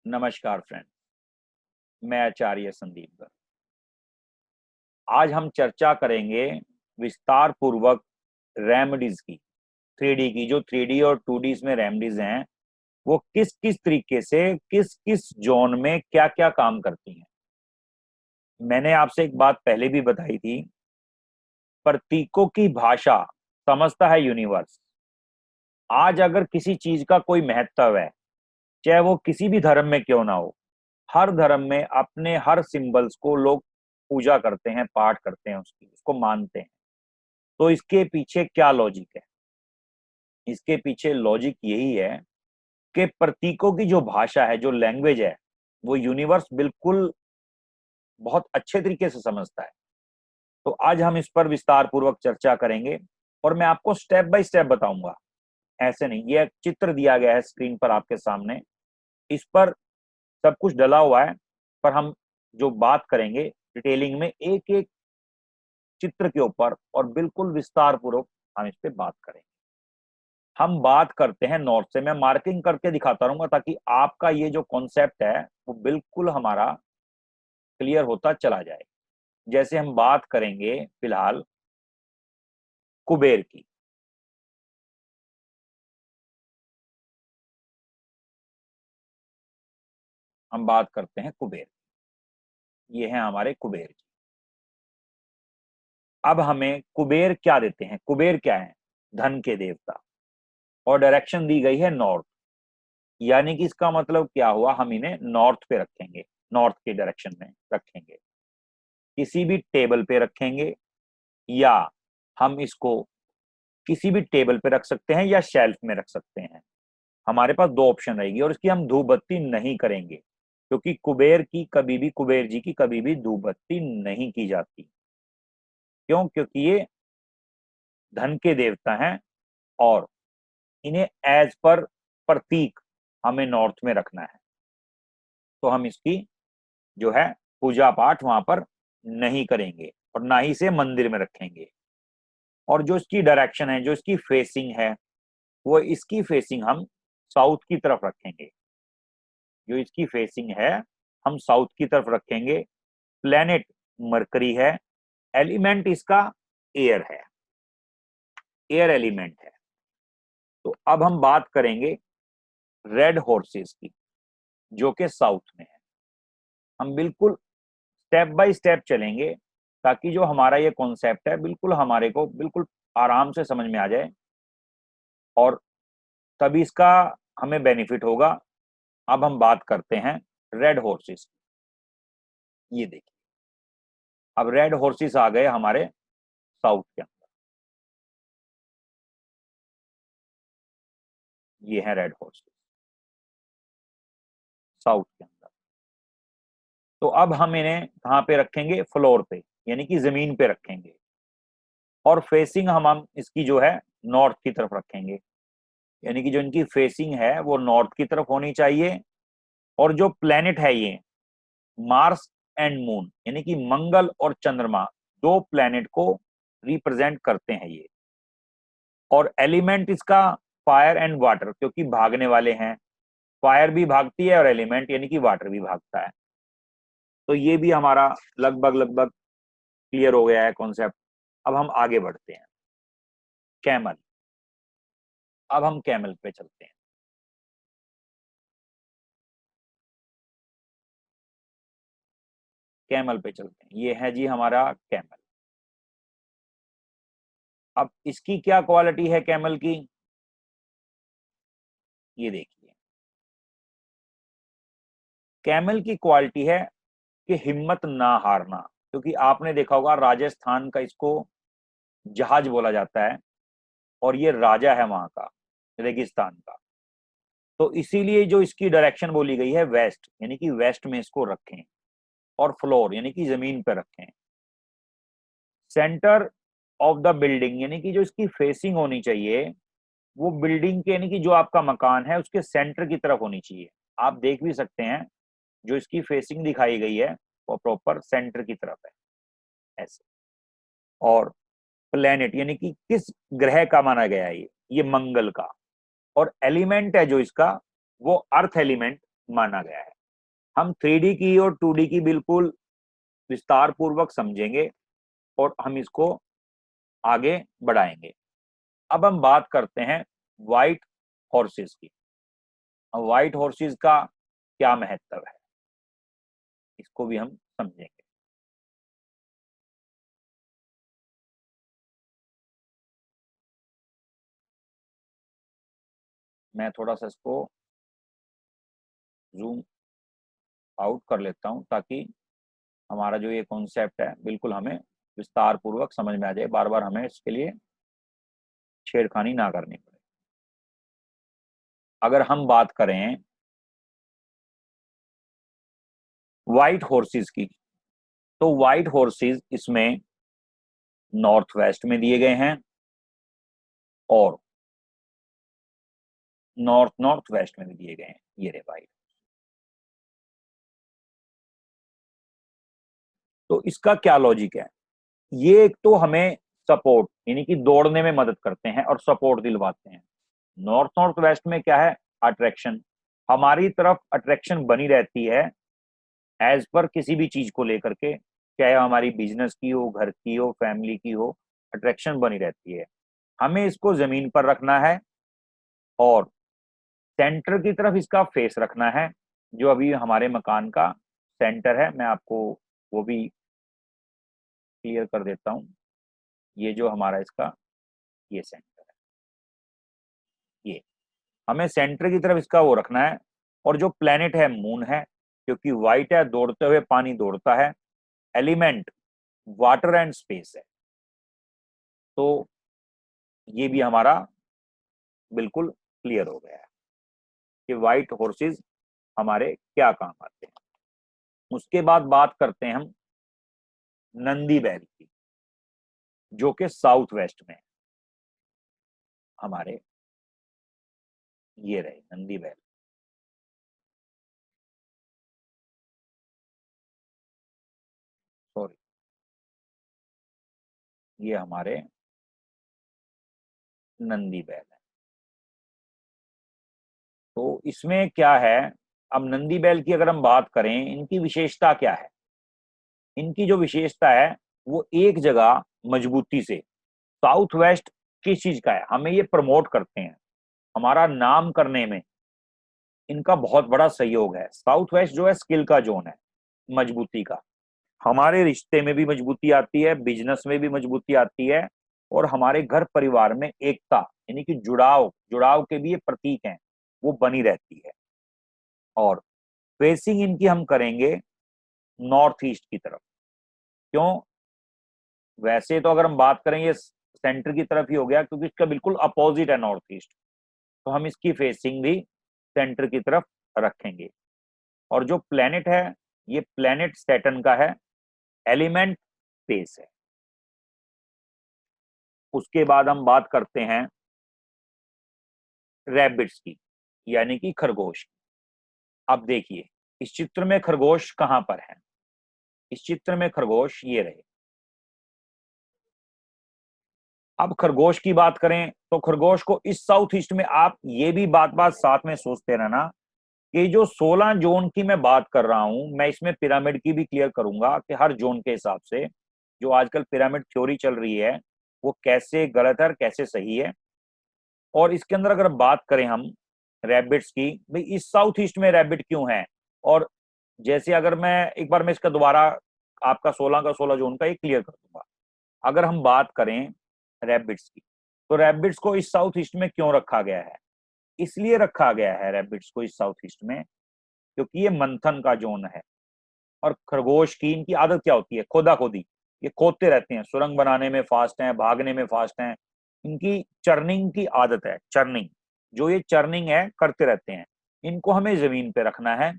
नमस्कार फ्रेंड, मैं आचार्य संदीप गर्ग। आज हम चर्चा करेंगे विस्तार पूर्वक रेमेडीज की। 3D की, जो 3D और 2D में रेमेडीज हैं, वो किस किस तरीके से किस किस जोन में क्या क्या काम करती हैं। मैंने आपसे एक बात पहले भी बताई थी, प्रतीकों की भाषा समझता है यूनिवर्स। आज अगर किसी चीज का कोई महत्व है, चाहे वो किसी भी धर्म में क्यों ना हो, हर धर्म में अपने हर सिंबल्स को लोग पूजा करते हैं, पाठ करते हैं, उसको मानते हैं। तो इसके पीछे क्या लॉजिक है? इसके पीछे लॉजिक यही है कि प्रतीकों की जो भाषा है, जो लैंग्वेज है, वो यूनिवर्स बिल्कुल बहुत अच्छे तरीके से समझता है। तो आज हम इस पर विस्तार पूर्वक चर्चा करेंगे और मैं आपको स्टेप बाय स्टेप बताऊंगा। ऐसे नहीं, ये चित्र दिया गया है स्क्रीन पर आपके सामने, इस पर सब कुछ डला हुआ है, पर हम जो बात करेंगे डिटेलिंग में एक एक चित्र के ऊपर और बिल्कुल विस्तार पूर्वक हम इस पे बात करेंगे। हम बात करते हैं नॉर्थ से। मैं मार्किंग करके दिखाता रहूंगा ताकि आपका ये जो कॉन्सेप्ट है वो बिल्कुल हमारा क्लियर होता चला जाए। जैसे हम बात करेंगे फिलहाल कुबेर की। हम बात करते हैं कुबेर। ये है हमारे कुबेर जी। अब हमें कुबेर क्या देते हैं? कुबेर क्या है? धन के देवता। और डायरेक्शन दी गई है नॉर्थ, यानी कि इसका मतलब क्या हुआ? हम इन्हें नॉर्थ पे रखेंगे, नॉर्थ के डायरेक्शन में रखेंगे, किसी भी टेबल पे रखेंगे, या हम इसको किसी भी टेबल पे रख सकते हैं या शेल्फ में रख सकते हैं। हमारे पास दो ऑप्शन रहेगी और इसकी हम धूप बत्ती नहीं करेंगे, क्योंकि कुबेर की कभी भी, कुबेर जी की कभी भी धूप बत्ती नहीं की जाती। क्यों? क्योंकि ये धन के देवता हैं और इन्हें एज पर प्रतीक हमें नॉर्थ में रखना है। तो हम इसकी जो है पूजा पाठ वहां पर नहीं करेंगे और ना ही इसे मंदिर में रखेंगे। और जो इसकी डायरेक्शन है, जो इसकी फेसिंग है, वो इसकी फेसिंग हम साउथ की तरफ रखेंगे। जो इसकी फेसिंग है, हम साउथ की तरफ रखेंगे। प्लेनेट मरकरी है, एलिमेंट इसका एयर है, एयर एलिमेंट है। तो अब हम बात करेंगे रेड हॉर्सेस की, जो कि साउथ में है। हम बिल्कुल स्टेप बाय स्टेप चलेंगे ताकि जो हमारा ये कॉन्सेप्ट है बिल्कुल हमारे को बिल्कुल आराम से समझ में आ जाए और तभी इसका हमें बेनिफिट होगा। अब हम बात करते हैं रेड हॉर्सेस। ये देखिए, अब रेड हॉर्सेस आ गए हमारे साउथ के अंदर। ये है रेड हॉर्सेस साउथ के अंदर। तो अब हम इन्हें कहाँ पे रखेंगे? फ्लोर पे, यानी कि जमीन पे रखेंगे। और फेसिंग हम इसकी जो है नॉर्थ की तरफ रखेंगे, यानी कि जो इनकी फेसिंग है वो नॉर्थ की तरफ होनी चाहिए। और जो प्लेनेट है ये मार्स एंड मून, यानी कि मंगल और चंद्रमा, दो प्लेनेट को रिप्रेजेंट करते हैं ये। और एलिमेंट इसका फायर एंड वाटर, क्योंकि भागने वाले हैं, फायर भी भागती है और एलिमेंट यानी कि वाटर भी भागता है। तो ये भी हमारा लगभग लगभग क्लियर हो गया है कॉन्सेप्ट। अब हम आगे बढ़ते हैं। कैमल। अब हम कैमल पे चलते हैं। कैमल पे चलते हैं। ये है जी हमारा कैमल। अब इसकी क्या क्वालिटी है कैमल की? ये देखिए, कैमल की क्वालिटी है कि हिम्मत ना हारना। क्योंकि आपने देखा होगा राजस्थान का इसको जहाज बोला जाता है और ये राजा है वहां का, रेगिस्तान का। तो इसीलिए जो इसकी डायरेक्शन बोली गई है वेस्ट, यानी कि वेस्ट में इसको रखें। और फ्लोर यानी कि जमीन पर रखें। सेंटर ऑफ द बिल्डिंग, यानी कि जो इसकी फेसिंग होनी चाहिए वो बिल्डिंग के, यानी कि जो आपका मकान है उसके सेंटर की तरफ होनी चाहिए। आप देख भी सकते हैं जो इसकी फेसिंग दिखाई गई है वो प्रॉपर सेंटर की तरफ है, ऐसे। और प्लेनेट यानी कि किस ग्रह का माना गया है ये मंगल का। और एलिमेंट है जो इसका, वो अर्थ एलिमेंट माना गया है। हम 3D की और 2D की बिल्कुल विस्तार पूर्वक समझेंगे और हम इसको आगे बढ़ाएंगे। अब हम बात करते हैं व्हाइट हॉर्सेस की। व्हाइट हॉर्सेस का क्या महत्व है, इसको भी हम समझेंगे। मैं थोड़ा सा इसको जूम आउट कर लेता हूं ताकि हमारा जो ये कॉन्सेप्ट है बिल्कुल हमें विस्तार पूर्वक समझ में आ जाए, बार बार हमें इसके लिए छेड़खानी ना करनी पड़े। अगर हम बात करें व्हाइट हॉर्सेस की, तो व्हाइट हॉर्सेस इसमें नॉर्थ वेस्ट में दिए गए हैं और नॉर्थ नॉर्थ वेस्ट में भी दिए गए हैं। ये रे व्हाइट। तो इसका क्या लॉजिक है, ये एक तो हमें सपोर्ट यानी कि दौड़ने में मदद करते हैं और सपोर्ट दिलवाते हैं। नॉर्थ नॉर्थ वेस्ट में क्या है, अट्रैक्शन। हमारी तरफ अट्रैक्शन बनी रहती है एज पर किसी भी चीज को लेकर के, चाहे हमारी बिजनेस की हो, घर की हो, फैमिली की हो, अट्रैक्शन बनी रहती है। हमें इसको जमीन पर रखना है और सेंटर की तरफ इसका फेस रखना है, जो अभी हमारे मकान का सेंटर है। मैं आपको वो भी क्लियर कर देता हूँ। ये जो हमारा इसका ये सेंटर है, ये हमें सेंटर की तरफ इसका वो रखना है। और जो प्लेनेट है मून है, क्योंकि व्हाइट है, दौड़ते हुए पानी दौड़ता है, एलिमेंट वाटर एंड स्पेस है। तो ये भी हमारा बिल्कुल क्लियर हो गया है कि व्हाइट हॉर्सेस हमारे क्या काम आते हैं। उसके बाद बात करते हैं हम नंदी बैल की, जो कि साउथ वेस्ट में है हमारे। ये रहे नंदी बैल, सॉरी, ये हमारे नंदी बैल है। तो इसमें क्या है, अब नंदी बैल की अगर हम बात करें, इनकी विशेषता क्या है। इनकी जो विशेषता है वो एक जगह मजबूती से, साउथ वेस्ट किस चीज का है, हमें ये प्रमोट करते हैं, हमारा नाम करने में इनका बहुत बड़ा सहयोग है। साउथ वेस्ट जो है स्किल का जोन है, मजबूती का। हमारे रिश्ते में भी मजबूती आती है, बिजनेस में भी मजबूती आती है, और हमारे घर परिवार में एकता यानी कि जुड़ाव, जुड़ाव के भी ये प्रतीक हैं, वो बनी रहती है। और फेसिंग इनकी हम करेंगे नॉर्थ ईस्ट की तरफ। क्यों, वैसे तो अगर हम बात करें ये सेंटर की तरफ ही हो गया, क्योंकि इसका बिल्कुल अपोजिट है नॉर्थ ईस्ट, तो हम इसकी फेसिंग भी सेंटर की तरफ रखेंगे। और जो प्लेनेट है, ये प्लेनेट सैटर्न का है, एलिमेंट स्पेस है। उसके बाद हम बात करते हैं रैबिट्स की, यानी कि खरगोश। अब देखिए इस चित्र में खरगोश कहां पर है, इस चित्र में खरगोश ये रहे। अब खरगोश की बात करें तो खरगोश को इस साउथ ईस्ट में, आप ये भी बात बात साथ में सोचते रहना कि जो 16 जोन की मैं बात कर रहा हूं, मैं इसमें पिरामिड की भी क्लियर करूंगा कि हर जोन के हिसाब से जो आजकल पिरामिड थ्योरी चल रही है वो कैसे गलत है और कैसे सही है। और इसके अंदर अगर बात करें हम रैबिट्स की, भाई इस साउथ ईस्ट में रैबिट क्यों है, और जैसे अगर मैं एक बार मैं इसका दोबारा आपका 16 का 16 जोन का ये क्लियर कर दूंगा। अगर हम बात करें रैबिट्स की, तो रैबिट्स को इस साउथ ईस्ट में क्यों रखा गया है, इसलिए रखा गया है रैबिट्स को इस साउथ ईस्ट में क्योंकि ये मंथन का जोन है। और खरगोश की इनकी आदत क्या होती है, खोदा खोदी, ये खोदते रहते हैं, सुरंग बनाने में फास्ट हैं, भागने में फास्ट हैं। इनकी चर्निंग की आदत है, चर्निंग, जो ये चर्निंग है करते रहते हैं। इनको हमें जमीन पे रखना है।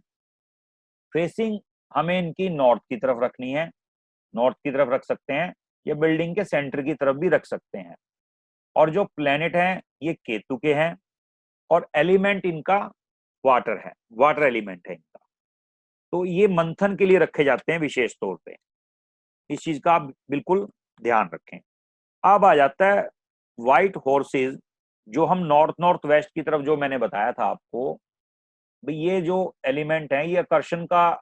फेसिंग हमें इनकी नॉर्थ की तरफ रखनी है, नॉर्थ की तरफ रख सकते हैं, या बिल्डिंग के सेंटर की तरफ भी रख सकते हैं। और जो प्लेनेट हैं ये केतु के हैं, और एलिमेंट इनका वाटर है, वाटर एलिमेंट है इनका। तो ये मंथन के लिए रखे जाते हैं विशेष तौर पे, इस चीज का आप बिल्कुल ध्यान रखें। अब आ जाता है व्हाइट हॉर्सेस, जो हम नॉर्थ नॉर्थ वेस्ट की तरफ जो मैंने बताया था आपको, भाई ये जो एलिमेंट है ये आकर्षण का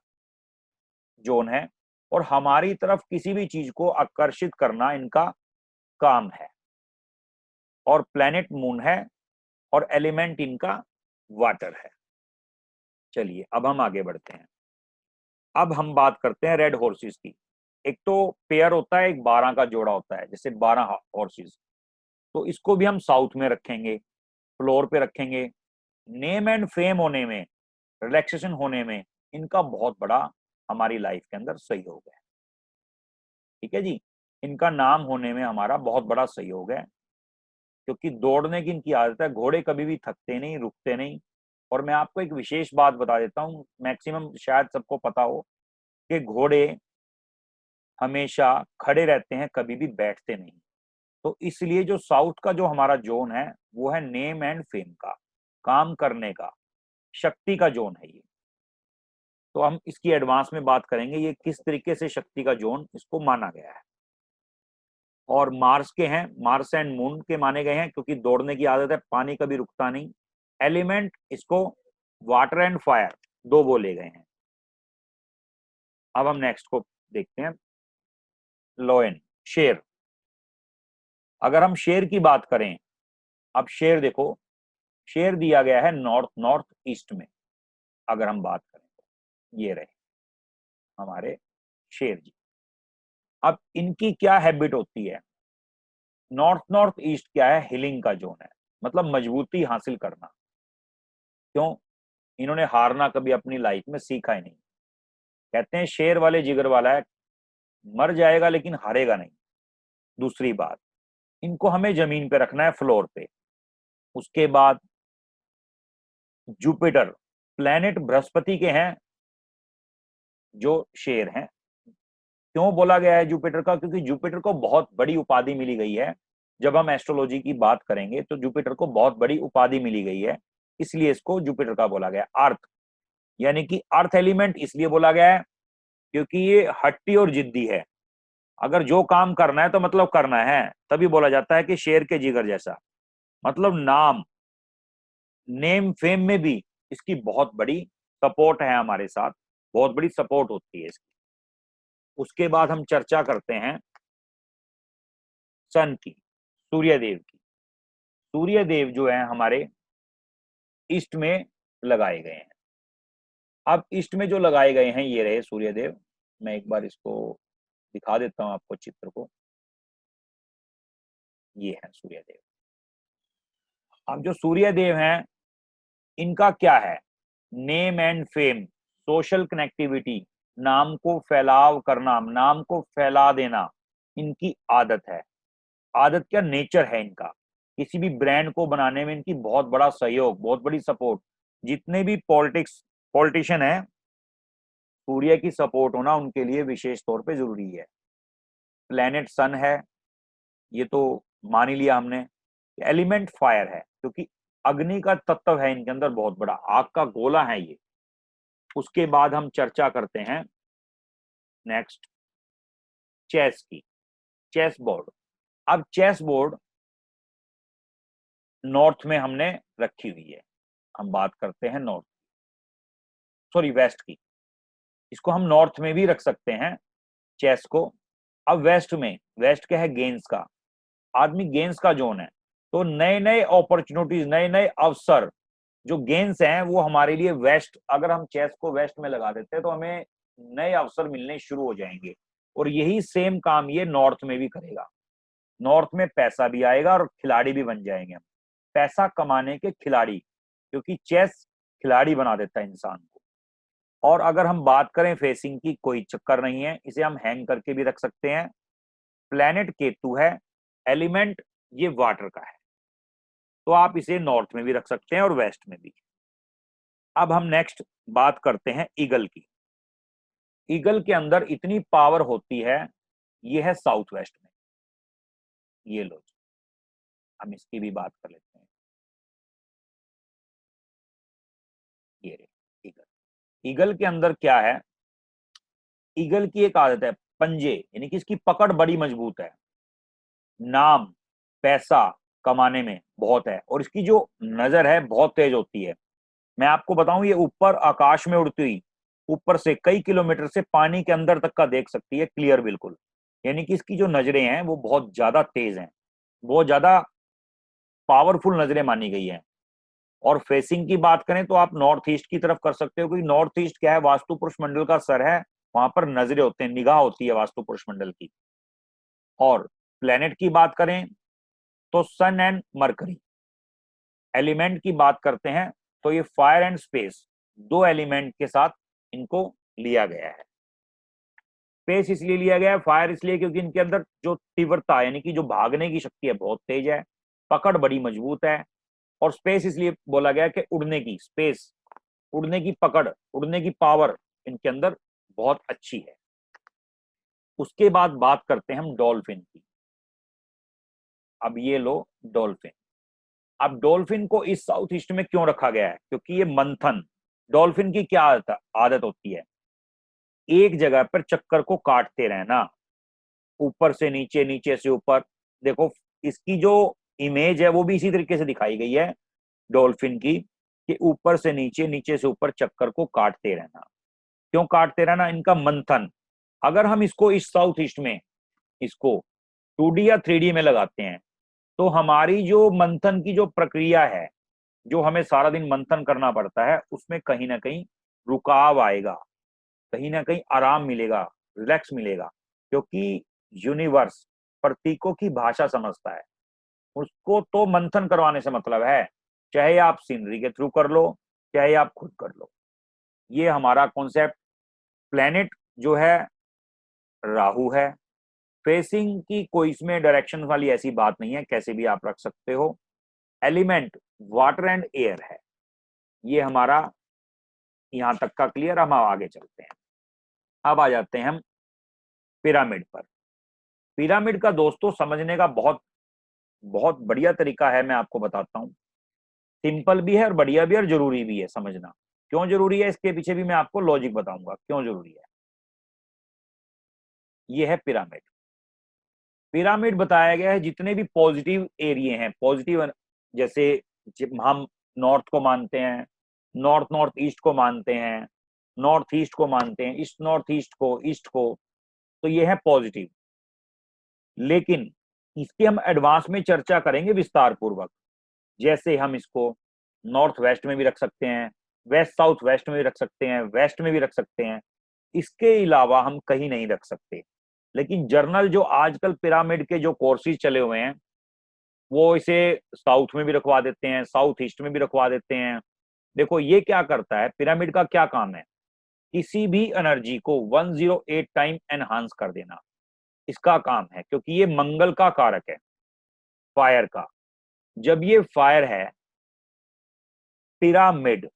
जोन है और हमारी तरफ किसी भी चीज को आकर्षित करना इनका काम है। और प्लेनेट मून है और एलिमेंट इनका वाटर है। चलिए अब हम आगे बढ़ते हैं। अब हम बात करते हैं रेड हॉर्सेस की। एक तो पेयर होता है, एक 12 का जोड़ा होता है, जैसे 12 हॉर्सेस। तो इसको भी हम साउथ में रखेंगे, फ्लोर पे रखेंगे। नेम एंड फेम होने में, रिलैक्सेशन होने में इनका बहुत बड़ा हमारी लाइफ के अंदर सहयोग है। ठीक है जी, इनका नाम होने में हमारा बहुत बड़ा सहयोग है, क्योंकि दौड़ने की इनकी आदत है। घोड़े कभी भी थकते नहीं, रुकते नहीं। और मैं आपको एक विशेष बात बता देता हूँ, मैक्सिमम शायद सबको पता हो कि घोड़े हमेशा खड़े रहते हैं, कभी भी बैठते नहीं। तो इसलिए जो साउथ का जो हमारा जोन है वो है नेम एंड फेम का, काम करने का, शक्ति का जोन है ये। तो हम इसकी एडवांस में बात करेंगे ये किस तरीके से शक्ति का जोन इसको माना गया है। और मार्स के हैं, मार्स एंड मून के माने गए हैं क्योंकि दौड़ने की आदत है, पानी कभी रुकता नहीं। एलिमेंट इसको वाटर एंड फायर दो बोले गए हैं। अब हम नेक्स्ट को देखते हैं, लोयन, शेर। अगर हम शेर की बात करें, अब शेर देखो, शेर दिया गया है नॉर्थ नॉर्थ ईस्ट में। अगर हम बात करें तो ये रहे हमारे शेर जी। अब इनकी क्या हैबिट होती है? नॉर्थ नॉर्थ ईस्ट क्या है? हिलिंग का जोन है, मतलब मजबूती हासिल करना। क्यों? इन्होंने हारना कभी अपनी लाइफ में सीखा ही नहीं। कहते हैं शेर वाले जिगर वाला है, मर जाएगा लेकिन हारेगा नहीं। दूसरी बात, इनको हमें जमीन पे रखना है, फ्लोर पे। उसके बाद जुपिटर, प्लेनेट बृहस्पति के हैं जो शेर हैं। क्यों बोला गया है जुपिटर का? क्योंकि जुपिटर को बहुत बड़ी उपाधि मिली गई है। जब हम एस्ट्रोलॉजी की बात करेंगे तो जुपिटर को बहुत बड़ी उपाधि मिली गई है, इसलिए इसको जुपिटर का बोला गया। अर्थ, यानी कि अर्थ एलिमेंट इसलिए बोला गया है क्योंकि ये हट्टी और जिद्दी है। अगर जो काम करना है तो मतलब करना है, तभी बोला जाता है कि शेर के जिगर जैसा। मतलब नाम, नेम फेम में भी इसकी बहुत बड़ी सपोर्ट है हमारे साथ, बहुत बड़ी सपोर्ट होती है इसकी। उसके बाद हम चर्चा करते हैं सन की, सूर्यदेव की। सूर्यदेव जो है हमारे ईस्ट में लगाए गए हैं। अब ईस्ट में जो लगाए गए हैं ये रहे सूर्यदेव। मैं एक बार इसको दिखा देता हूं आपको चित्र को। ये है सूर्यदेव। अब जो सूर्यदेव हैं इनका क्या है? Name and fame, social connectivity, नाम को फैलाव करना, नाम को फैला देना इनकी आदत है। आदत क्या, नेचर है इनका। किसी भी ब्रांड को बनाने में इनकी बहुत बड़ा सहयोग, बहुत बड़ी सपोर्ट। जितने भी पॉलिटिशियन है, सूर्य की सपोर्ट होना उनके लिए विशेष तौर पे जरूरी है। प्लेनेट सन है, ये तो मान ही लिया हमने। एलिमेंट फायर है क्योंकि अग्नि का तत्व है इनके अंदर बहुत बड़ा, आग का गोला है ये। उसके बाद हम चर्चा करते हैं नेक्स्ट चेस की, चेस बोर्ड। अब चेस बोर्ड नॉर्थ में हमने रखी हुई है। हम बात करते हैं नॉर्थ, सॉरी वेस्ट की। इसको हम नॉर्थ में भी रख सकते हैं चेस को। अब वेस्ट में, वेस्ट क्या है? गेम्स का, आदमी गेम्स का जोन है। तो नए नए अपॉर्चुनिटीज, नए नए अवसर जो गेम्स हैं वो हमारे लिए वेस्ट, अगर हम चेस को वेस्ट में लगा देते हैं तो हमें नए अवसर मिलने शुरू हो जाएंगे। और यही सेम काम ये नॉर्थ में भी करेगा। नॉर्थ में पैसा भी आएगा और खिलाड़ी भी बन जाएंगे हम, पैसा कमाने के खिलाड़ी, क्योंकि चेस खिलाड़ी बना देता है इंसान को। और अगर हम बात करें फेसिंग की, कोई चक्कर नहीं है, इसे हम हैंग करके भी रख सकते हैं। प्लेनेट केतु है, एलिमेंट ये वाटर का है, तो आप इसे नॉर्थ में भी रख सकते हैं और वेस्ट में भी। अब हम नेक्स्ट बात करते हैं ईगल की। ईगल के अंदर इतनी पावर होती है, ये है साउथ वेस्ट में। ये लो, हम इसकी भी बात कर लेते हैं। ये रे ईगल, ईगल के अंदर क्या है? ईगल की एक आदत है, पंजे, यानी कि इसकी पकड़ बड़ी मजबूत है। नाम, पैसा कमाने में बहुत है, और इसकी जो नजर है बहुत तेज होती है। मैं आपको बताऊं, ये ऊपर आकाश में उड़ती हुई ऊपर से कई किलोमीटर से पानी के अंदर तक का देख सकती है क्लियर बिल्कुल। यानी कि इसकी जो नजरें हैं वो बहुत ज्यादा तेज हैं, बहुत ज्यादा पावरफुल नजरें मानी गई हैं। और फेसिंग की बात करें तो आप नॉर्थ ईस्ट की तरफ कर सकते हो, क्योंकि नॉर्थ ईस्ट क्या है, वास्तु पुरुष मंडल का सर है, वहां पर नजरें होते हैं, निगाह होती है वास्तु पुरुष मंडल की। और प्लेनेट की बात करें तो सन एंड मरकरी। एलिमेंट की बात करते हैं तो ये फायर एंड स्पेस, दो एलिमेंट के साथ इनको लिया गया है। स्पेस इसलिए लिया गया है, फायर इसलिए क्योंकि इनके अंदर जो तीव्रता यानी कि जो भागने की शक्ति है बहुत तेज है, पकड़ बड़ी मजबूत है। और स्पेस इसलिए बोला गया कि उड़ने की स्पेस, उड़ने की पकड़, उड़ने की पावर इनके अंदर बहुत अच्छी है। उसके बाद बात करते हैं हम डॉल्फिन की। अब ये लो डॉल्फिन। अब डॉल्फिन को इस साउथ ईस्ट में क्यों रखा गया है? क्योंकि ये मंथन, डॉल्फिन की क्या आदत होती है, एक जगह पर चक्कर को काटते रहना, ऊपर से नीचे, नीचे से ऊपर। देखो इसकी जो इमेज है वो भी इसी तरीके से दिखाई गई है डॉल्फिन की, कि ऊपर से नीचे, नीचे से ऊपर चक्कर को काटते रहना। क्यों काटते रहना? इनका मंथन। अगर हम इसको इस साउथ ईस्ट में इसको 2D या 3D में लगाते हैं तो हमारी जो मंथन की जो प्रक्रिया है, जो हमें सारा दिन मंथन करना पड़ता है, उसमें कहीं ना कहीं रुकाव आएगा, कहीं ना कहीं आराम मिलेगा, रिलैक्स मिलेगा। क्योंकि यूनिवर्स प्रतीकों की भाषा समझता है, उसको तो मंथन करवाने से मतलब है, चाहे आप सीनरी के थ्रू कर लो, चाहे आप खुद कर लो। ये हमारा कॉन्सेप्ट। प्लेनेट जो है राहु है। फेसिंग की कोई इसमें डायरेक्शन वाली ऐसी बात नहीं है, कैसे भी आप रख सकते हो। एलिमेंट वाटर एंड एयर है। ये हमारा यहां तक का क्लियर। हम आगे चलते हैं। अब आ जाते हैं हम पिरामिड पर। पिरामिड का दोस्तों समझने का बहुत बहुत बढ़िया तरीका है, मैं आपको बताता हूँ। सिंपल भी है और बढ़िया भी है और जरूरी भी है समझना। क्यों जरूरी है इसके पीछे भी मैं आपको लॉजिक बताऊंगा क्यों जरूरी है। ये है पिरामिड। पिरामिड बताया गया है जितने भी पॉजिटिव एरिए हैं, पॉजिटिव, जैसे हम नॉर्थ को मानते हैं, नॉर्थ नॉर्थ ईस्ट को मानते हैं, नॉर्थ ईस्ट को मानते हैं, ईस्ट नॉर्थ ईस्ट को, ईस्ट को, तो ये है पॉजिटिव। लेकिन इसकी हम एडवांस में चर्चा करेंगे विस्तार पूर्वक। जैसे हम इसको नॉर्थ वेस्ट में भी रख सकते हैं, वेस्ट साउथ वेस्ट में भी रख सकते हैं, वेस्ट में भी रख सकते हैं। इसके अलावा हम कहीं नहीं रख सकते। लेकिन जर्नल जो आजकल पिरामिड के जो कोर्सेज चले हुए हैं, वो इसे साउथ में भी रखवा देते हैं, साउथ ईस्ट में भी रखवा देते हैं। देखो ये क्या करता है, पिरामिड का क्या काम है? किसी भी एनर्जी को 108 टाइम एनहांस कर देना, इसका काम है। क्योंकि ये मंगल का कारक है, फायर का। जब ये फायर है, पिरामिड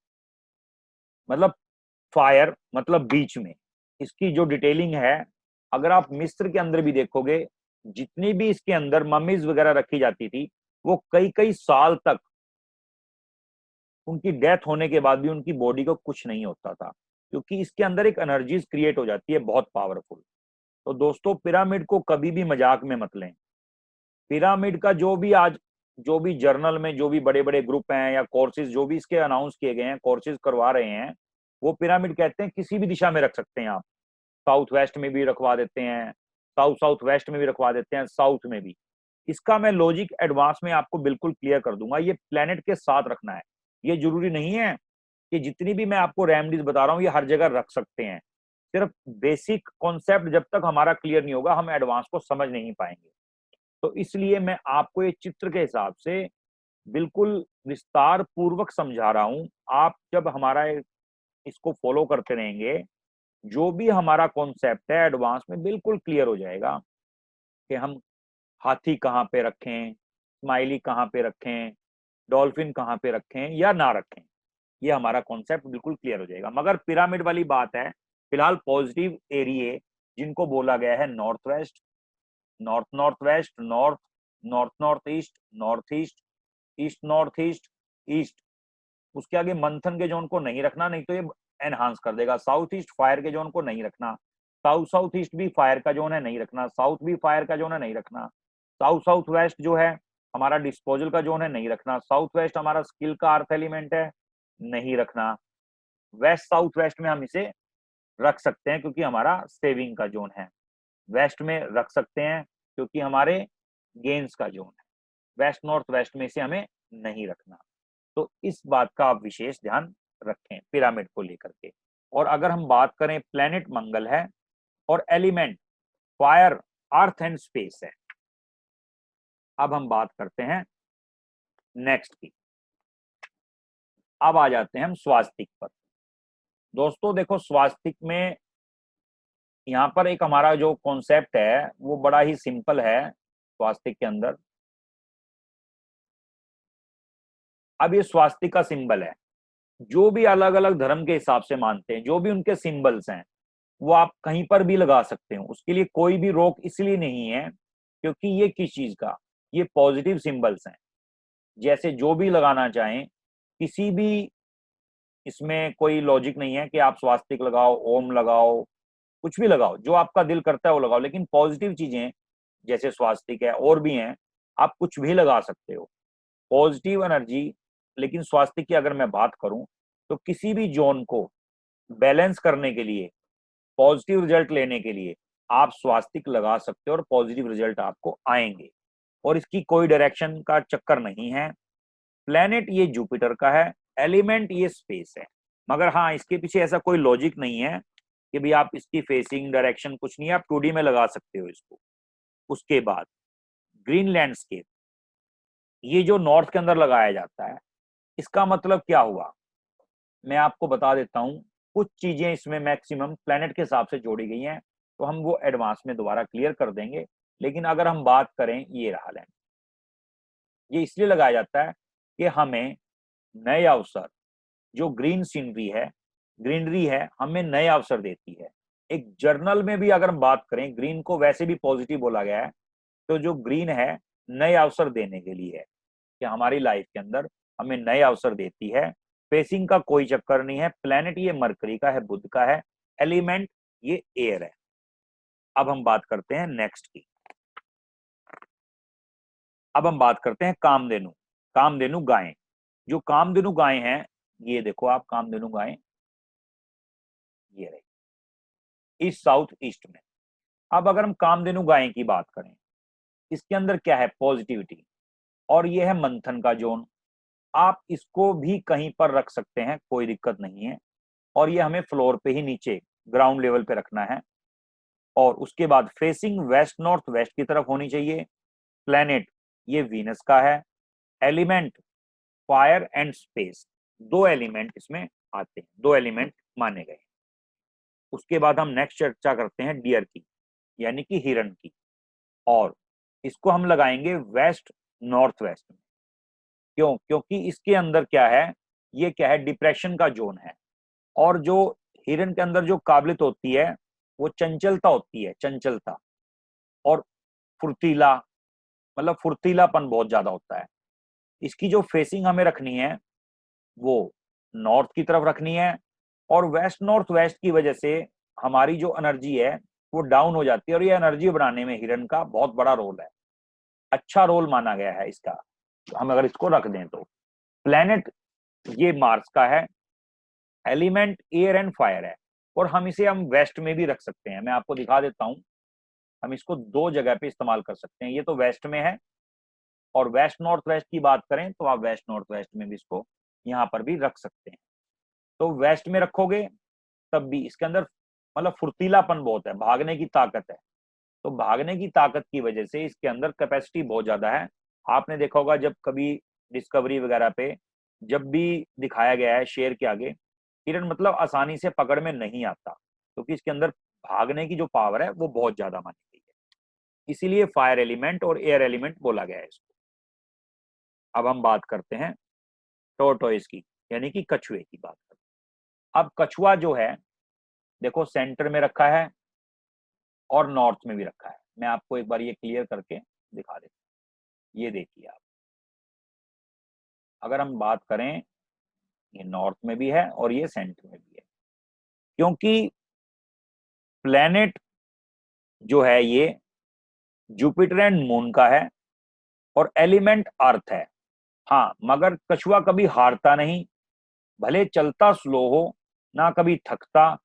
मतलब फायर मतलब बीच में, इसकी जो डिटेलिंग है, अगर आप मिस्र के अंदर भी देखोगे, जितनी भी इसके अंदर ममीज वगैरह रखी जाती थी, वो कई कई साल तक उनकी डेथ होने के बाद भी उनकी बॉडी को कुछ नहीं होता था, क्योंकि इसके अंदर एक एनर्जीज क्रिएट हो जाती है बहुत पावरफुल। तो दोस्तों पिरामिड को कभी भी मजाक में मत लें। पिरामिड का जो भी आज, जो भी जर्नल में जो भी बड़े बड़े ग्रुप हैं या कोर्सेज जो भी इसके अनाउंस किए गए हैं, कोर्सेज करवा रहे हैं, वो पिरामिड कहते हैं किसी भी दिशा में रख सकते हैं आप। साउथ वेस्ट में भी रखवा देते हैं, साउथ साउथ वेस्ट में भी रखवा देते हैं, साउथ में भी। इसका मैं लॉजिक एडवांस में आपको बिल्कुल क्लियर कर दूंगा। ये प्लेनेट के साथ रखना है। ये जरूरी नहीं है कि जितनी भी मैं आपको रेमेडीज बता रहा हूँ ये हर जगह रख सकते हैं। सिर्फ बेसिक कॉन्सेप्ट जब तक हमारा क्लियर नहीं होगा, हम एडवांस को समझ नहीं पाएंगे। तो इसलिए मैं आपको ये चित्र के हिसाब से बिल्कुल विस्तार पूर्वक समझा रहा हूं। आप जब हमारा इसको फॉलो करते रहेंगे, जो भी हमारा कॉन्सेप्ट है एडवांस में बिल्कुल क्लियर हो जाएगा कि हम हाथी कहाँ पे रखें, स्माइली कहाँ पे रखें, डॉल्फिन कहाँ पे रखें या ना रखें। ये हमारा कॉन्सेप्ट बिल्कुल क्लियर हो जाएगा। मगर पिरामिड वाली बात है, फिलहाल पॉजिटिव एरिए जिनको बोला गया है north west, north north west, north, north north east, north east, east north east, east. उसके आगे मंथन के जोन को नहीं रखना, नहीं तो ये एनहांस कर देगा। साउथ ईस्ट फायर के जोन को नहीं रखना, साउथ साउथ ईस्ट भी फायर का जोन है नहीं रखना, साउथ भी फायर का जोन है नहीं रखना। साउथ साउथ वेस्ट जो है हमारा डिस्पोजल का जोन है नहीं रखना। साउथ वेस्ट हमारा स्किल का अर्थ एलिमेंट है नहीं रखना। वेस्ट साउथ वेस्ट में हम इसे रख सकते हैं क्योंकि हमारा सेविंग का जोन है। वेस्ट में रख सकते हैं क्योंकि हमारे गेन्स का जोन है। वेस्ट नॉर्थ वेस्ट में इसे हमें नहीं रखना। तो इस बात का आप विशेष ध्यान रखें पिरामिड को लेकर के। और अगर हम बात करें, प्लेनेट मंगल है और element fire, earth and space है। अब हम बात करते हैं नेक्स्ट की। अब आ जाते हैं हम स्वास्तिक पर। दोस्तों देखो, स्वास्तिक में यहाँ पर एक हमारा जो कॉन्सेप्ट है वो बड़ा ही सिंपल है स्वास्तिक के अंदर। अब ये स्वास्तिक का सिंबल है, जो भी अलग अलग धर्म के हिसाब से मानते हैं, जो भी उनके सिंबल्स हैं, वो आप कहीं पर भी लगा सकते हो, उसके लिए कोई भी रोक इसलिए नहीं है क्योंकि ये किस चीज का, ये पॉजिटिव सिंबल्स हैं। जैसे जो भी लगाना चाहें, किसी भी इसमें कोई लॉजिक नहीं है कि आप स्वास्तिक लगाओ, ओम लगाओ, कुछ भी लगाओ, जो आपका दिल करता है वो लगाओ, लेकिन पॉजिटिव चीजें जैसे स्वास्तिक है और भी हैं, आप कुछ भी लगा सकते हो, पॉजिटिव एनर्जी। लेकिन स्वास्तिक की अगर मैं बात करूं तो किसी भी जोन को बैलेंस करने के लिए, पॉजिटिव रिजल्ट लेने के लिए आप स्वास्तिक लगा सकते हो और पॉजिटिव रिजल्ट आपको आएंगे। और इसकी कोई डायरेक्शन का चक्कर नहीं है। प्लेनेट ये जुपिटर का है, एलिमेंट ये स्पेस है। मगर हाँ, इसके पीछे ऐसा कोई लॉजिक नहीं है कि भाई आप इसकी फेसिंग डायरेक्शन कुछ नहीं है, आप 2D में लगा सकते हो इसको। उसके बाद ग्रीन लैंडस्केप, ये जो नॉर्थ के अंदर लगाया जाता है, इसका मतलब क्या हुआ मैं आपको बता देता हूं। कुछ चीजें इसमें मैक्सिमम प्लेनेट के हिसाब से जोड़ी गई हैं, तो हम वो एडवांस में दोबारा क्लियर कर देंगे। लेकिन अगर हम बात करें, ये रहा लैंड, ये इसलिए लगाया जाता है कि हमें नए अवसर, जो ग्रीन सीनरी है, ग्रीनरी है, हमें नए अवसर देती है। एक जर्नल में भी अगर हम बात करें, ग्रीन को वैसे भी पॉजिटिव बोला गया है। तो जो ग्रीन है, नए अवसर देने के लिए है कि हमारी लाइफ के अंदर हमें नए अवसर देती है। फेसिंग का कोई चक्कर नहीं है। प्लेनेट ये मरकरी का है, बुध का है। एलिमेंट ये एयर है। अब हम बात करते हैं नेक्स्ट की। अब हम बात करते हैं कामधेनु। कामधेनु गायें, जो कामधेनु गायें हैं, ये देखो आप, कामधेनु गायें ये रही ईस्ट साउथ ईस्ट में। अब अगर हम कामधेनु गायें की बात करें, इसके अंदर क्या है, पॉजिटिविटी, और ये है मंथन का जोन। आप इसको भी कहीं पर रख सकते हैं, कोई दिक्कत नहीं है। और ये हमें फ्लोर पे ही, नीचे ग्राउंड लेवल पे रखना है। और उसके बाद फेसिंग वेस्ट नॉर्थ वेस्ट की तरफ होनी चाहिए। प्लेनेट ये वीनस का है। एलिमेंट फायर एंड स्पेस, दो एलिमेंट इसमें आते हैं, दो एलिमेंट माने गए। उसके बाद हम नेक्स्ट चर्चा करते हैं डियर की, यानी कि हिरण की। और इसको हम लगाएंगे वेस्ट नॉर्थ वेस्ट में। क्यों? क्योंकि इसके अंदर क्या है, ये क्या है, डिप्रेशन का जोन है। और जो हिरण के अंदर जो काबिलियत होती है, वो चंचलता होती है, चंचलता और फुर्तीला, मतलब फुर्तीलापन बहुत ज्यादा होता है। इसकी जो फेसिंग हमें रखनी है वो नॉर्थ की तरफ रखनी है। और वेस्ट नॉर्थ वेस्ट की वजह से हमारी जो एनर्जी है वो डाउन हो जाती है, और ये एनर्जी बनाने में हिरण का बहुत बड़ा रोल है, अच्छा रोल माना गया है इसका, हम अगर इसको रख दें तो। प्लेनेट ये मार्स का है। एलिमेंट एयर एंड फायर है। और हम वेस्ट में भी रख सकते हैं, मैं आपको दिखा देता हूं। हम इसको दो जगह पे इस्तेमाल कर सकते हैं। ये तो वेस्ट में है, और वेस्ट नॉर्थ वेस्ट की बात करें तो आप वेस्ट नॉर्थ वेस्ट में भी इसको यहाँ पर भी रख सकते हैं। तो वेस्ट में रखोगे तब भी इसके अंदर मतलब फुर्तीलापन बहुत है, भागने की ताकत है। तो भागने की ताकत की वजह से इसके अंदर कैपेसिटी बहुत ज्यादा है। आपने देखा होगा जब कभी डिस्कवरी वगैरह पे जब भी दिखाया गया है शेर के आगे, हिरण मतलब आसानी से पकड़ में नहीं आता, क्योंकि इसके अंदर भागने की जो पावर है वो बहुत ज्यादा मानी गई है। इसीलिए फायर एलिमेंट और एयर एलिमेंट बोला गया है इसको। अब हम बात करते हैं टोरटॉइस की, यानी कि कछुए की बात करते हैं। अब कछुआ जो है, देखो सेंटर में रखा है और नॉर्थ में भी रखा है। मैं आपको एक बार ये क्लियर करके दिखा देता हूँ। ये देखिए आप, अगर हम बात करें, ये नॉर्थ में भी है और ये सेंटर में भी है। क्योंकि प्लेनेट जो है ये जुपिटर एंड मून का है और एलिमेंट अर्थ है। हाँ, मगर कछुआ कभी हारता नहीं, भले चलता स्लो हो, ना कभी थकता,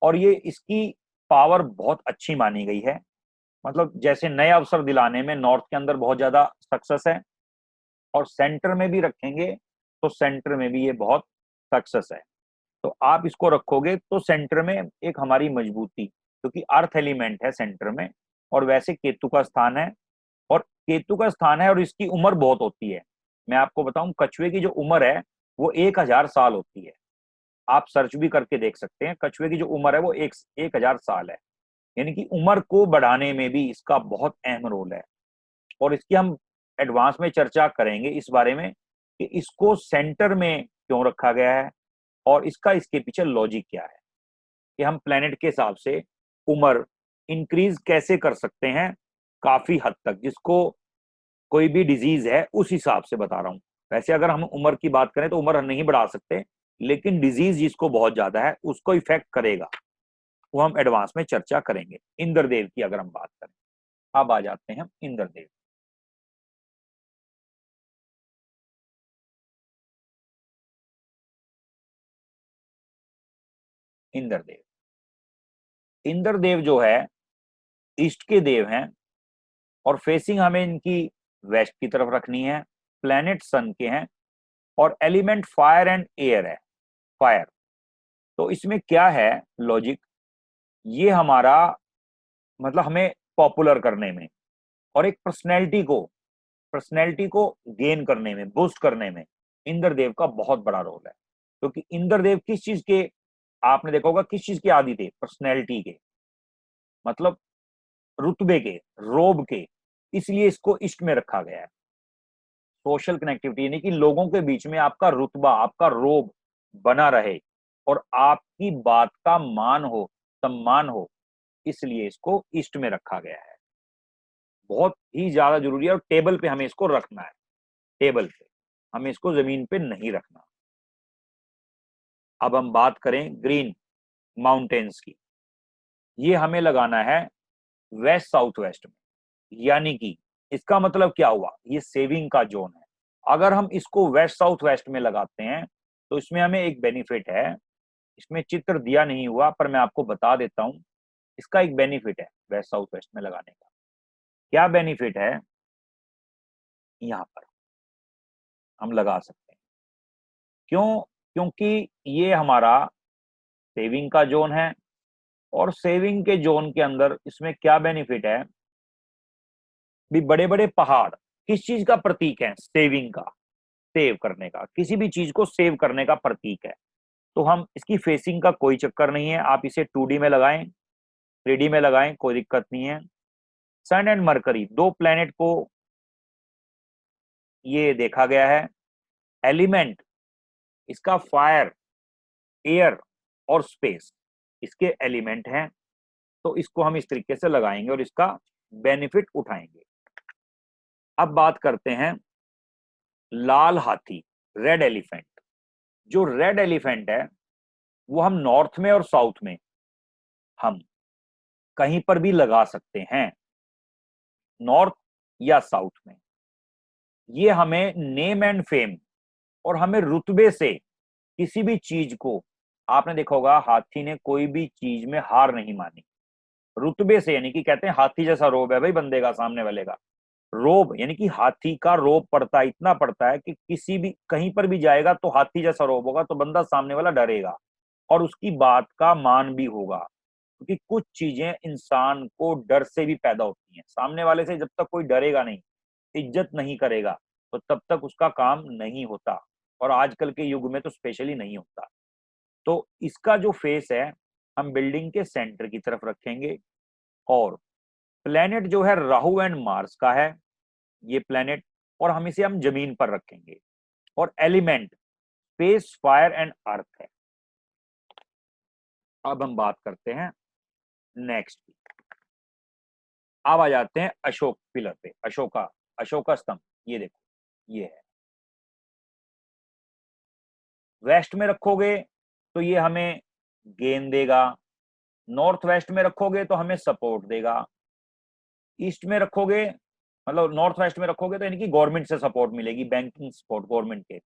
और ये इसकी पावर बहुत अच्छी मानी गई है। मतलब जैसे नए अवसर दिलाने में नॉर्थ के अंदर बहुत ज्यादा सक्सेस है, और सेंटर में भी रखेंगे तो सेंटर में भी ये बहुत सक्सेस है। तो आप इसको रखोगे तो सेंटर में एक हमारी मजबूती, क्योंकि अर्थ एलिमेंट है सेंटर में, और वैसे केतु का स्थान है, और केतु का स्थान है और इसकी उम्र बहुत होती है। मैं आपको बताऊं, कछुए की जो उम्र है वो 1000 साल होती है। आप सर्च भी करके देख सकते हैं, कछुए की जो उम्र है वो 1000 साल है। यानी कि उम्र को बढ़ाने में भी इसका बहुत अहम रोल है। और इसकी हम एडवांस में चर्चा करेंगे इस बारे में कि इसको सेंटर में क्यों रखा गया है, और इसका इसके पीछे लॉजिक क्या है, कि हम प्लेनेट के हिसाब से उम्र इंक्रीज कैसे कर सकते हैं काफी हद तक, जिसको कोई भी डिजीज है उस हिसाब से बता रहा हूं। वैसे अगर हम उम्र की बात करें तो उम्र नहीं बढ़ा सकते, लेकिन डिजीज जिसको बहुत ज्यादा है उसको इफेक्ट करेगा, वो हम एडवांस में चर्चा करेंगे। इंद्रदेव की अगर हम बात करें, अब आ जाते हैं हम इंद्रदेव। इंद्रदेव, इंद्रदेव जो है ईस्ट के देव हैं, और फेसिंग हमें इनकी वेस्ट की तरफ रखनी है। प्लेनेट सन के हैं, और एलिमेंट फायर एंड एयर है, फायर। तो इसमें क्या है लॉजिक, ये हमारा मतलब हमें पॉपुलर करने में और एक पर्सनैलिटी को गेन करने में, बूस्ट करने में इंद्रदेव का बहुत बड़ा रोल है। क्योंकि इंद्रदेव किस चीज के, आपने देखा होगा किस चीज के आदि थे, पर्सनैलिटी के, मतलब रुतबे के, रोब के। इसलिए इसको ईस्ट में रखा गया है। सोशल कनेक्टिविटी यानी कि लोगों के बीच में आपका रुतबा, आपका रोब बना रहे, और आपकी बात का मान हो, सम्मान हो, इसलिए इसको ईस्ट में रखा गया है। बहुत ही ज्यादा जरूरी है, और टेबल पे हमें इसको रखना है। टेबल पे, हमें इसको जमीन पे नहीं रखना। अब हम बात करें ग्रीन माउंटेन्स की, ये हमें लगाना है वेस्ट साउथ वेस्ट में। यानी कि इसका मतलब क्या हुआ, ये सेविंग का जोन है। अगर हम इसको वेस्ट साउथ वेस्ट में लगाते हैं तो इसमें हमें एक बेनिफिट है। इसमें चित्र दिया नहीं हुआ, पर मैं आपको बता देता हूं। इसका एक बेनिफिट है वेस्ट साउथ वेस्ट में लगाने का। क्या बेनिफिट है, यहाँ पर हम लगा सकते हैं। क्यों? क्योंकि ये हमारा सेविंग का जोन है, और सेविंग के जोन के अंदर इसमें क्या बेनिफिट है, भी बड़े बड़े पहाड़ किस चीज का प्रतीक है, सेविंग का, सेव करने का, किसी भी चीज को सेव करने का प्रतीक है। तो हम इसकी फेसिंग का कोई चक्कर नहीं है, आप इसे 2D में लगाएं, 3D में लगाएं, कोई दिक्कत नहीं है। सन एंड मरकरी, दो प्लेनेट को ये देखा गया है। एलिमेंट इसका फायर, एयर और स्पेस इसके एलिमेंट हैं। तो इसको हम इस तरीके से लगाएंगे और इसका बेनिफिट उठाएंगे। अब बात करते हैं लाल हाथी, रेड एलिफेंट। जो रेड एलिफेंट है वो हम नॉर्थ में और साउथ में हम कहीं पर भी लगा सकते हैं, नॉर्थ या साउथ में। ये हमें नेम एंड फेम और हमें रुतबे से किसी भी चीज को, आपने देखा होगा हाथी ने कोई भी चीज में हार नहीं मानी। रुतबे से, यानी कि कहते हैं हाथी जैसा रोब है भाई बंदे का, सामने वाले का रोब, यानी कि हाथी का रोब पड़ता है, इतना पड़ता है कि किसी भी कहीं पर भी जाएगा तो हाथी जैसा रोब होगा, तो बंदा सामने वाला डरेगा और उसकी बात का मान भी होगा। क्योंकि कुछ चीजें इंसान को डर से भी पैदा होती हैं। सामने वाले से जब तक कोई डरेगा नहीं, इज्जत नहीं करेगा, तो तब तक उसका काम नहीं होता, और आजकल के युग में तो स्पेशली नहीं होता। तो इसका जो फेस है हम बिल्डिंग के सेंटर की तरफ रखेंगे। और प्लेनेट जो है राहु एंड मार्स का है ये प्लेनेट, और हम जमीन पर रखेंगे। और element space, fire and earth है। अब हम बात करते हैं नेक्स्ट। अब आ जाते हैं अशोक पिलर पे, अशोका स्तंभ। ये देखो, ये है। वेस्ट में रखोगे तो ये हमें गेन देगा, नॉर्थ वेस्ट में रखोगे तो हमें सपोर्ट देगा, ईस्ट में रखोगे मतलब नॉर्थ वेस्ट में रखोगे तो यानी कि गवर्नमेंट से सपोर्ट मिलेगी, बैंकिंग सपोर्ट गवर्नमेंट के।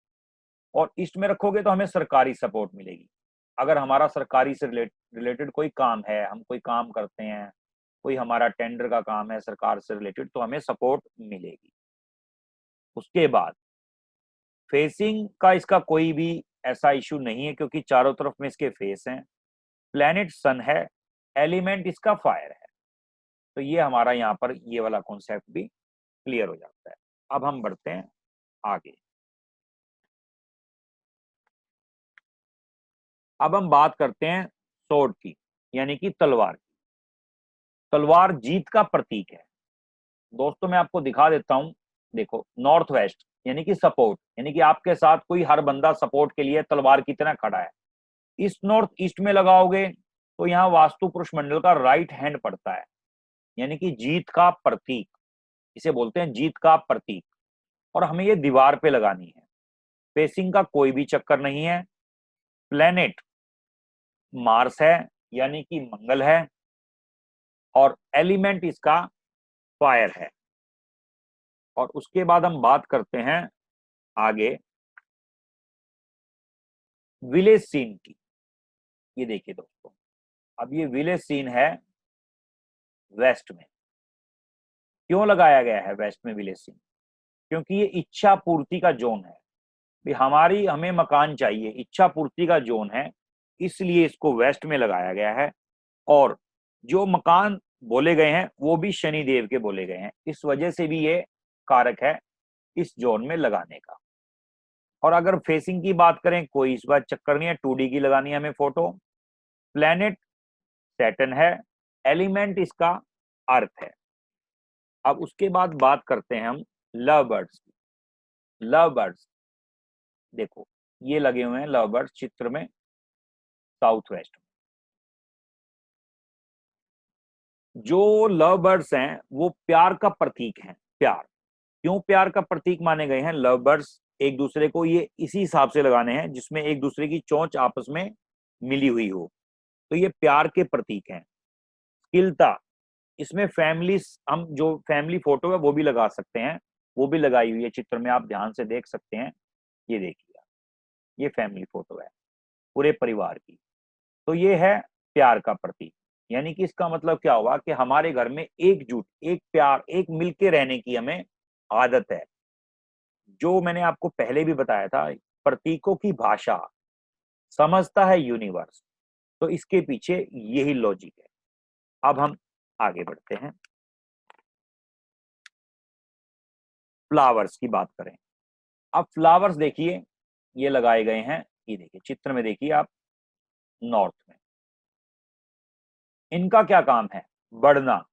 और ईस्ट में रखोगे तो हमें सरकारी सपोर्ट मिलेगी। अगर हमारा सरकारी से रिलेटेड कोई काम है, हम कोई काम करते हैं, कोई हमारा टेंडर का काम है सरकार से रिलेटेड, तो हमें सपोर्ट मिलेगी। उसके बाद फेसिंग का इसका कोई भी ऐसा इशू नहीं है क्योंकि चारों तरफ में इसके फेस हैं। प्लेनेट सन है, एलिमेंट इसका फायर है। तो ये हमारा यहाँ पर ये वाला कॉन्सेप्ट भी क्लियर हो जाता है। अब हम बढ़ते हैं आगे। अब हम बात करते हैं सोर्ड की, यानी कि तलवार की। तलवार जीत का प्रतीक है। दोस्तों मैं आपको दिखा देता हूं, देखो नॉर्थ वेस्ट यानी कि सपोर्ट, यानी कि आपके साथ कोई हर बंदा सपोर्ट के लिए तलवार की तरह खड़ा है। ईस्ट नॉर्थ ईस्ट में लगाओगे तो यहाँ वास्तु पुरुष मंडल का राइट हैंड पड़ता है, यानी कि जीत का प्रतीक, इसे बोलते हैं जीत का प्रतीक। और हमें ये दीवार पे लगानी है। फेसिंग का कोई भी चक्कर नहीं है। प्लेनेट मार्स है, यानी कि मंगल है, और एलिमेंट इसका फायर है। और उसके बाद हम बात करते हैं आगे विलेज सीन की। ये देखिए दोस्तों, अब ये विलेज सीन है वेस्ट में। क्यों लगाया गया है वेस्ट में विलेज सीन? क्योंकि ये इच्छा पूर्ति का जोन है। हमें मकान चाहिए, इच्छा पूर्ति का जोन है, इसलिए इसको वेस्ट में लगाया गया है। और जो मकान बोले गए हैं वो भी शनि देव के बोले गए हैं, इस वजह से भी ये कारक है इस जोन में लगाने का। और अगर फेसिंग की बात करें, कोई इस बार चक्कर नहीं है, 2D की लगानी है हमें फोटो। प्लेनेट सैटर्न है, एलिमेंट इसका अर्थ है। अब उसके बाद बात करते हैं हम लव बर्ड्स की। लव बर्ड्स देखो, ये लगे हुए हैं लव बर्ड्स चित्र में साउथ वेस्ट में। जो लव बर्ड्स हैं वो प्यार का प्रतीक हैं। प्यार, क्यों प्यार का प्रतीक माने गए हैं? लव बर्ड्स एक दूसरे को ये इसी हिसाब से लगाने हैं जिसमें एक दूसरे की चोंच आपस में मिली हुई हो, तो ये प्यार के प्रतीक हैं। स्किलता, इसमें फैमिली, हम जो फैमिली फोटो है वो भी लगा सकते हैं, वो भी लगाई हुई है चित्र में, आप ध्यान से देख सकते हैं। ये देखिए, ये फैमिली फोटो है पूरे परिवार की। तो ये है प्यार का प्रतीक। यानी कि इसका मतलब क्या हुआ कि हमारे घर में एकजुट, एक प्यार, एक मिलके रहने की हमें आदत है। जो मैंने आपको पहले भी बताया था, प्रतीकों की भाषा समझता है यूनिवर्स, तो इसके पीछे यही लॉजिक है। अब हम आगे बढ़ते हैं, फ्लावर्स की बात करें। अब फ्लावर्स देखिए, ये लगाए गए हैं, ये देखिए चित्र में देखिए आप, नॉर्थ में। इनका क्या काम है? बढ़ना।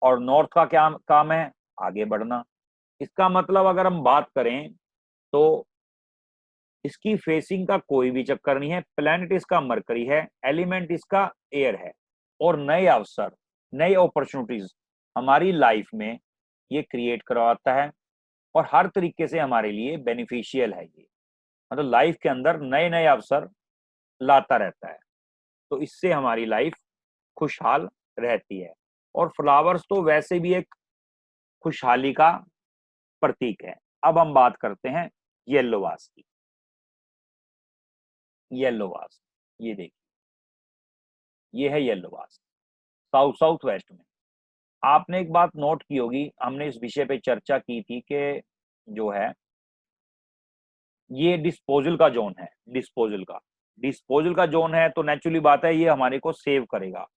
और नॉर्थ का क्या काम है? आगे बढ़ना। इसका मतलब अगर हम बात करें तो इसकी फेसिंग का कोई भी चक्कर नहीं है। प्लैनेट इसका मरकरी है, एलिमेंट इसका एयर है। और नए अवसर, नई अपॉर्चुनिटीज हमारी लाइफ में ये क्रिएट करवाता है, और हर तरीके से हमारे लिए बेनिफिशियल है। ये मतलब लाइफ के अंदर नए नए अवसर लाता रहता है, तो इससे हमारी लाइफ खुशहाल रहती है। और फ्लावर्स तो वैसे भी एक खुशहाली का प्रतीक है। अब हम बात करते हैं येलो वास की। येलो वास, ये देखिए, ये है येलो वास साउथ साउथ वेस्ट में। आपने एक बात नोट की होगी, हमने इस विषय पे चर्चा की थी कि जो है ये डिस्पोजल का जोन है। डिस्पोजल का जोन है, तो नेचुरली बात है ये हमारे को सेव करेगा,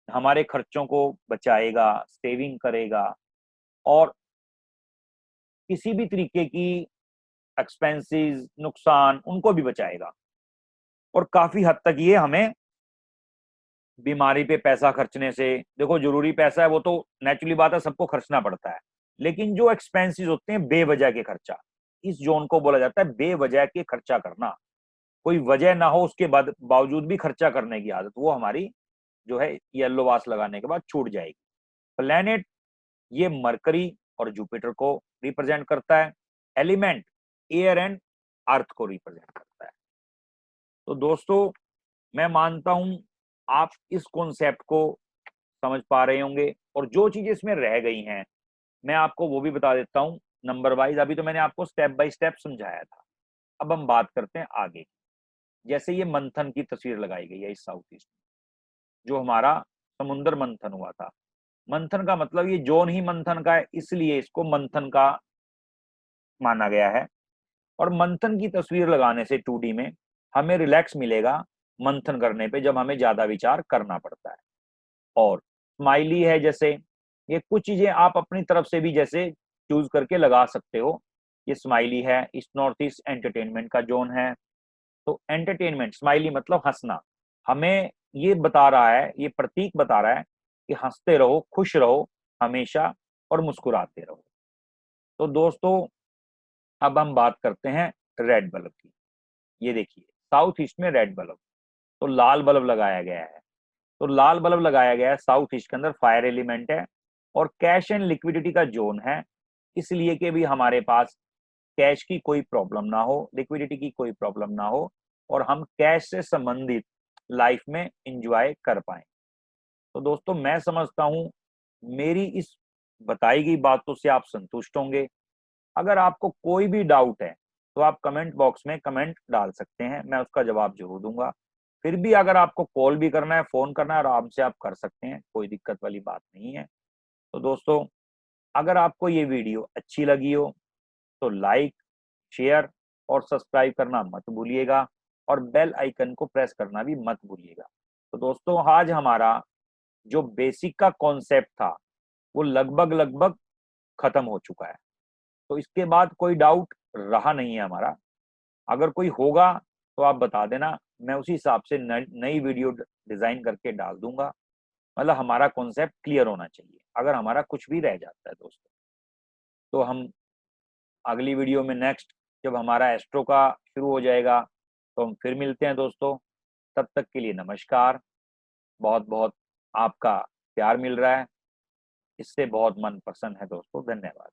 हमारे खर्चों को बचाएगा, सेविंग करेगा, और किसी भी तरीके की एक्सपेंसेस, नुकसान, उनको भी बचाएगा। और काफी हद तक ये हमें बीमारी पे पैसा खर्चने से, देखो जरूरी पैसा है वो तो नेचुरली बात है सबको खर्चना पड़ता है, लेकिन जो एक्सपेंसेस होते हैं बेवजह के खर्चा, इस जोन को बोला जाता है बेवजह के खर्चा करना। कोई वजह ना हो उसके बाद बावजूद भी खर्चा करने की आदत, वो हमारी जो है येलो वास लगाने के बाद छूट जाएगी। प्लेनेट, ये मरकरी और जुपिटर को रिप्रेजेंट करता है। एलिमेंट एयर एंड अर्थ को रिप्रेजेंट करता है। तो दोस्तों मैं मानता हूं आप इस कॉन्सेप्ट को समझ पा रहे होंगे, और जो चीजें इसमें रह गई हैं मैं आपको वो भी बता देता हूं नंबर वाइज। अभी तो मैंने आपको स्टेप बाय स्टेप समझाया था, अब हम बात करते हैं आगे। जैसे ये मंथन की तस्वीर लगाई गई है इस साउथ ईस्ट में, जो हमारा समुद्र मंथन हुआ था। मंथन का मतलब ये जोन ही मंथन का है, इसलिए इसको मंथन का माना गया है। और मंथन की तस्वीर लगाने से 2D में हमें रिलैक्स मिलेगा मंथन करने पे, जब हमें ज्यादा विचार करना पड़ता है। और स्माइली है, जैसे ये कुछ चीजें आप अपनी तरफ से भी जैसे चूज करके लगा सकते हो। ये स्माइली है, इस नॉर्थ ईस्ट एंटरटेनमेंट का जोन है। तो एंटरटेनमेंट, स्माइली मतलब हंसना, हमें ये बता रहा है, ये प्रतीक बता रहा है कि हंसते रहो, खुश रहो हमेशा और मुस्कुराते रहो। तो दोस्तों अब हम बात करते हैं रेड बल्ब की। ये देखिए साउथ ईस्ट में रेड बल्ब, तो लाल बल्ब लगाया गया है। तो लाल बल्ब लगाया गया है साउथ ईस्ट के अंदर, फायर एलिमेंट है और कैश एंड लिक्विडिटी का जोन है, इसलिए कि भी हमारे पास कैश की कोई प्रॉब्लम ना हो, लिक्विडिटी की कोई प्रॉब्लम ना हो और हम कैश से संबंधित लाइफ में एंजॉय कर पाए। तो दोस्तों मैं समझता हूं मेरी इस बताई गई बातों से आप संतुष्ट होंगे। अगर आपको कोई भी डाउट है तो आप कमेंट बॉक्स में कमेंट डाल सकते हैं, मैं उसका जवाब जरूर दूंगा। फिर भी अगर आपको कॉल भी करना है, फोन करना है, आराम से आप कर सकते हैं, कोई दिक्कत वाली बात नहीं है। तो दोस्तों अगर आपको ये वीडियो अच्छी लगी हो तो लाइक, शेयर और सब्सक्राइब करना मत भूलिएगा और बेल आइकन को प्रेस करना भी मत भूलिएगा। तो दोस्तों आज हमारा जो बेसिक का कॉन्सेप्ट था वो लगभग लगभग खत्म हो चुका है। तो इसके बाद कोई डाउट रहा नहीं है हमारा। अगर कोई होगा तो आप बता देना, मैं उसी हिसाब से नई वीडियो डिजाइन करके डाल दूंगा। मतलब हमारा कॉन्सेप्ट क्लियर होना चाहिए, अगर हमारा कुछ भी रह जाता है दोस्तों। तो हम अगली वीडियो में नेक्स्ट जब हमारा एस्ट्रो का शुरू हो जाएगा तो हम फिर मिलते हैं दोस्तों। तब तक के लिए नमस्कार। बहुत बहुत आपका प्यार मिल रहा है, इससे बहुत मन प्रसन्न है दोस्तों। धन्यवाद।